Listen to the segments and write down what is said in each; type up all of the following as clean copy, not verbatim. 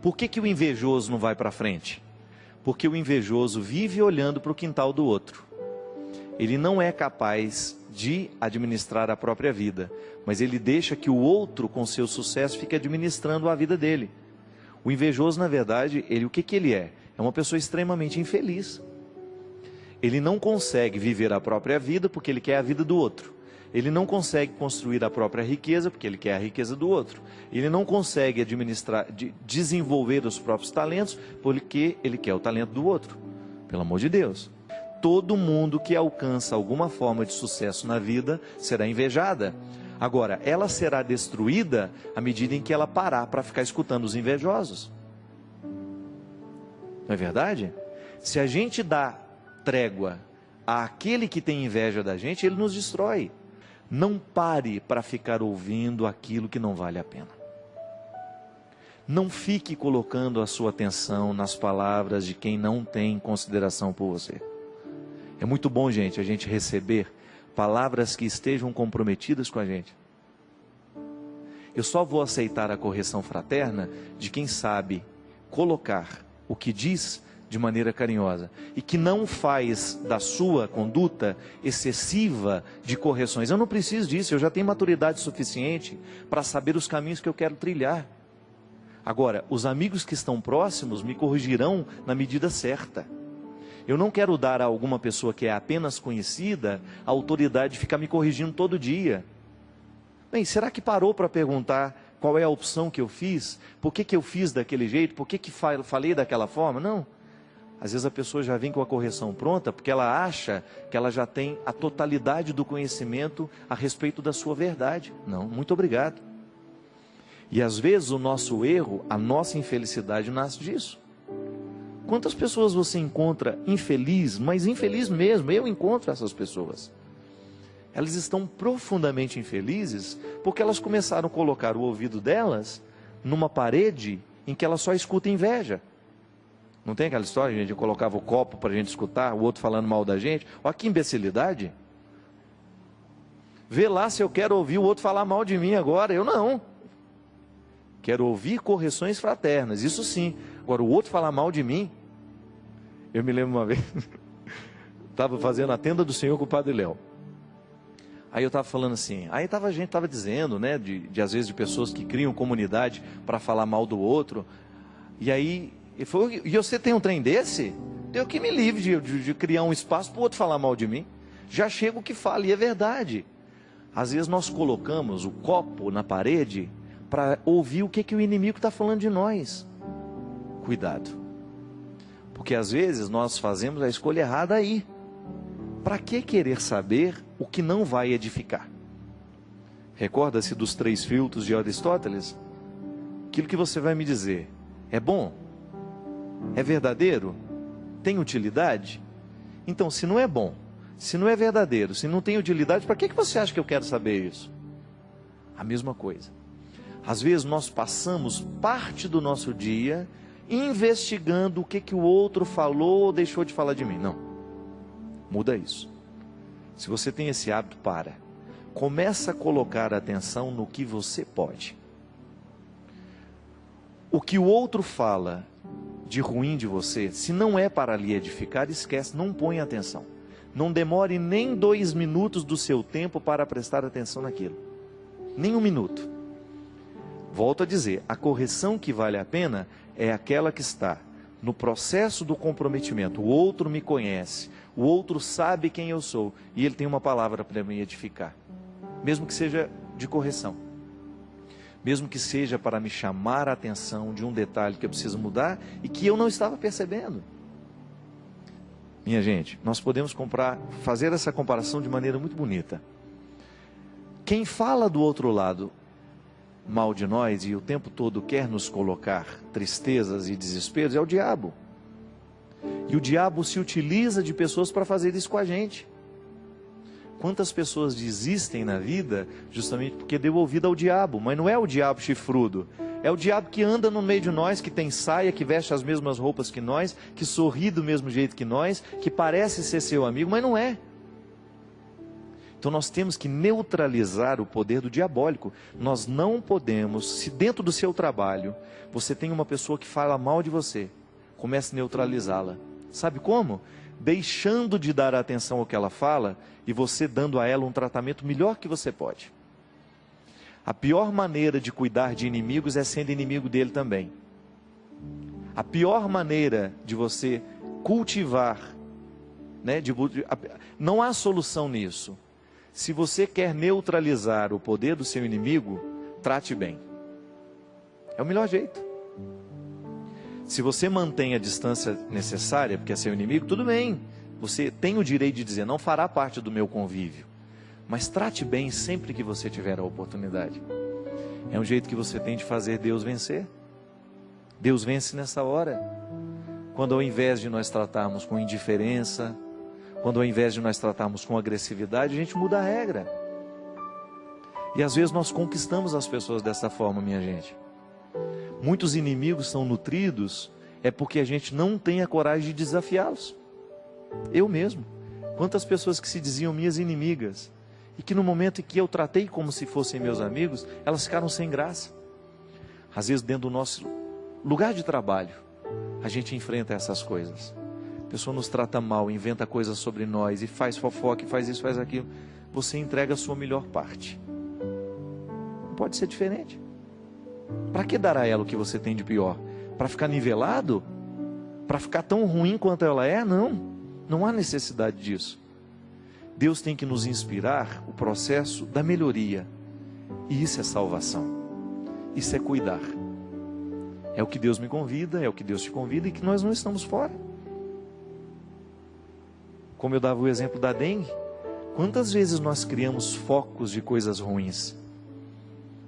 Por que o invejoso não vai para frente? Porque o invejoso vive olhando para o quintal do outro. Ele não é capaz de administrar a própria vida, mas ele deixa que o outro, com seu sucesso, fique administrando a vida dele. O invejoso, na verdade, o que ele é? É uma pessoa extremamente infeliz. Ele não consegue viver a própria vida porque ele quer a vida do outro. Ele não consegue construir a própria riqueza porque ele quer a riqueza do outro. Ele não consegue administrar, desenvolver os próprios talentos porque ele quer o talento do outro. Pelo amor de Deus. Todo mundo que alcança alguma forma de sucesso na vida será invejada. Agora, ela será destruída à medida em que ela parar para ficar escutando os invejosos. Não é verdade? Se a gente dá trégua àquele que tem inveja da gente, ele nos destrói. Não pare para ficar ouvindo aquilo que não vale a pena. Não fique colocando a sua atenção nas palavras de quem não tem consideração por você. É muito bom, gente, a gente receber palavras que estejam comprometidas com a gente. Eu só vou aceitar a correção fraterna de quem sabe colocar o que diz de maneira carinhosa e que não faz da sua conduta excessiva de correções. Eu não preciso disso, eu já tenho maturidade suficiente para saber os caminhos que eu quero trilhar. Agora, os amigos que estão próximos me corrigirão na medida certa. Eu não quero dar a alguma pessoa que é apenas conhecida a autoridade de ficar me corrigindo todo dia. Bem, será que parou para perguntar qual é a opção que eu fiz? Por que eu fiz daquele jeito? Por que falei daquela forma? Não. Às vezes a pessoa já vem com a correção pronta porque ela acha que ela já tem a totalidade do conhecimento a respeito da sua verdade. Não, muito obrigado. E às vezes o nosso erro, a nossa infelicidade nasce disso. Quantas pessoas você encontra infeliz, mas infeliz mesmo? Eu encontro essas pessoas. Elas estão profundamente infelizes porque elas começaram a colocar o ouvido delas numa parede em que ela só escuta inveja. Não tem aquela história, gente, de colocava o copo para a gente escutar, o outro falando mal da gente? Olha que imbecilidade. Vê lá se eu quero ouvir o outro falar mal de mim agora. Eu não. Quero ouvir correções fraternas, isso sim. Agora, o outro falar mal de mim, eu me lembro uma vez, estava fazendo a tenda do Senhor com o Padre Léo. Aí eu estava falando assim, aí a gente estava dizendo, né, às vezes de pessoas que criam comunidade para falar mal do outro. E aí, ele falou, e você tem um trem desse? Deus que me livre de criar um espaço para o outro falar mal de mim. Já chega o que fala, e é verdade. Às vezes nós colocamos o copo na parede para ouvir o que o inimigo está falando de nós. Cuidado, porque às vezes nós fazemos a escolha errada aí. Para que querer saber o que não vai edificar? Recorda-se dos 3 filtros de Aristóteles? Aquilo que você vai me dizer é bom? É verdadeiro? Tem utilidade? Então, se não é bom, se não é verdadeiro, se não tem utilidade, para que você acha que eu quero saber isso? A mesma coisa. Às vezes nós passamos parte do nosso dia investigando o que o outro falou ou deixou de falar de mim. Não, muda isso. Se você tem esse hábito, começa a colocar atenção no que você pode. O que o outro fala de ruim de você, se não é para lhe edificar, esquece, não põe atenção. Não demore nem 2 minutos do seu tempo para prestar atenção naquilo. Nem 1 minuto. Volto a dizer, a correção que vale a pena é aquela que está no processo do comprometimento. O outro me conhece, o outro sabe quem eu sou e ele tem uma palavra para me edificar. Mesmo que seja de correção. Mesmo que seja para me chamar a atenção de um detalhe que eu preciso mudar e que eu não estava percebendo. Minha gente, nós podemos fazer essa comparação de maneira muito bonita. Quem fala do outro lado mal de nós e o tempo todo quer nos colocar tristezas e desesperos é o diabo. E o diabo se utiliza de pessoas para fazer isso com a gente. Quantas pessoas desistem na vida justamente porque deu ouvido ao diabo, mas não é o diabo chifrudo, é o diabo que anda no meio de nós, que tem saia, que veste as mesmas roupas que nós, que sorri do mesmo jeito que nós, que parece ser seu amigo, mas não é. Então nós temos que neutralizar o poder do diabólico. Nós não podemos, se dentro do seu trabalho você tem uma pessoa que fala mal de você, comece a neutralizá-la. Sabe como? Deixando de dar atenção ao que ela fala e você dando a ela um tratamento melhor que você pode. A pior maneira de cuidar de inimigos é sendo inimigo dele também. A pior maneira de você cultivar, né, não há solução nisso. Se você quer neutralizar o poder do seu inimigo, trate bem. É o melhor jeito. Se você mantém a distância necessária, porque é seu inimigo, tudo bem. Você tem o direito de dizer, não fará parte do meu convívio. Mas trate bem sempre que você tiver a oportunidade. É um jeito que você tem de fazer Deus vencer. Deus vence nessa hora. Quando ao invés de nós tratarmos com indiferença, quando ao invés de nós tratarmos com agressividade, a gente muda a regra. E às vezes nós conquistamos as pessoas dessa forma, minha gente. Muitos inimigos são nutridos, é porque a gente não tem a coragem de desafiá-los. Eu mesmo. Quantas pessoas que se diziam minhas inimigas, e que no momento em que eu tratei como se fossem meus amigos, elas ficaram sem graça. Às vezes dentro do nosso lugar de trabalho, a gente enfrenta essas coisas. A pessoa nos trata mal, inventa coisas sobre nós, e faz fofoca, e faz isso, faz aquilo. Você entrega a sua melhor parte. Não pode ser diferente. Para que dar a ela o que você tem de pior? Para ficar nivelado? Para ficar tão ruim quanto ela é? Não há necessidade disso. Deus tem que nos inspirar o processo da melhoria. E isso é salvação. Isso é cuidar. É o que Deus me convida, é o que Deus te convida, e que nós não estamos fora. Como eu dava o exemplo da dengue, quantas vezes nós criamos focos de coisas ruins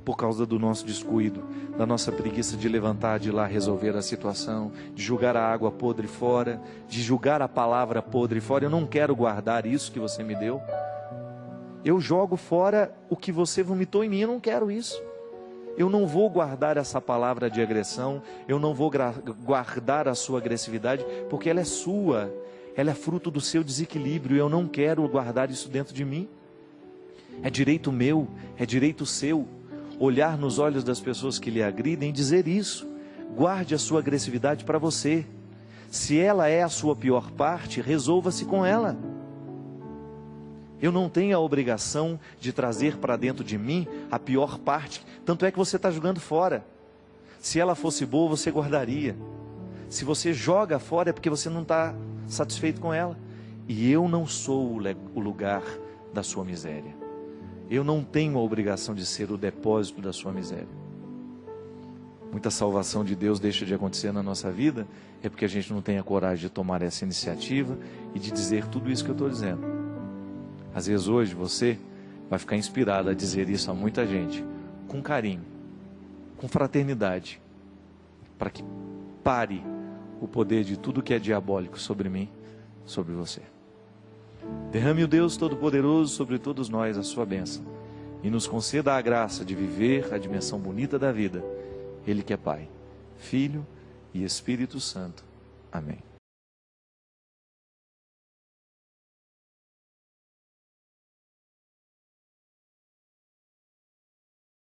por causa do nosso descuido, da nossa preguiça de levantar, de ir lá resolver a situação, de jogar a água podre fora, de jogar a palavra podre fora. Eu não quero guardar isso que você me deu. Eu jogo fora o que você vomitou em mim, eu não quero isso. Eu não vou guardar essa palavra de agressão, eu não vou guardar a sua agressividade, porque ela é sua, ela é fruto do seu desequilíbrio, eu não quero guardar isso dentro de mim. É direito meu, é direito seu, olhar nos olhos das pessoas que lhe agridem e dizer isso. Guarde a sua agressividade para você. Se ela é a sua pior parte, resolva-se com ela. Eu não tenho a obrigação de trazer para dentro de mim a pior parte. Tanto é que você está jogando fora. Se ela fosse boa, você guardaria. Se você joga fora, é porque você não está satisfeito com ela. E eu não sou o lugar da sua miséria. Eu não tenho a obrigação de ser o depósito da sua miséria. Muita salvação de Deus deixa de acontecer na nossa vida, é porque a gente não tem a coragem de tomar essa iniciativa e de dizer tudo isso que eu estou dizendo. Às vezes hoje você vai ficar inspirado a dizer isso a muita gente, com carinho, com fraternidade, para que pare o poder de tudo que é diabólico sobre mim, sobre você. Derrame o Deus Todo-Poderoso sobre todos nós a sua bênção e nos conceda a graça de viver a dimensão bonita da vida. Ele que é Pai, Filho e Espírito Santo. Amém.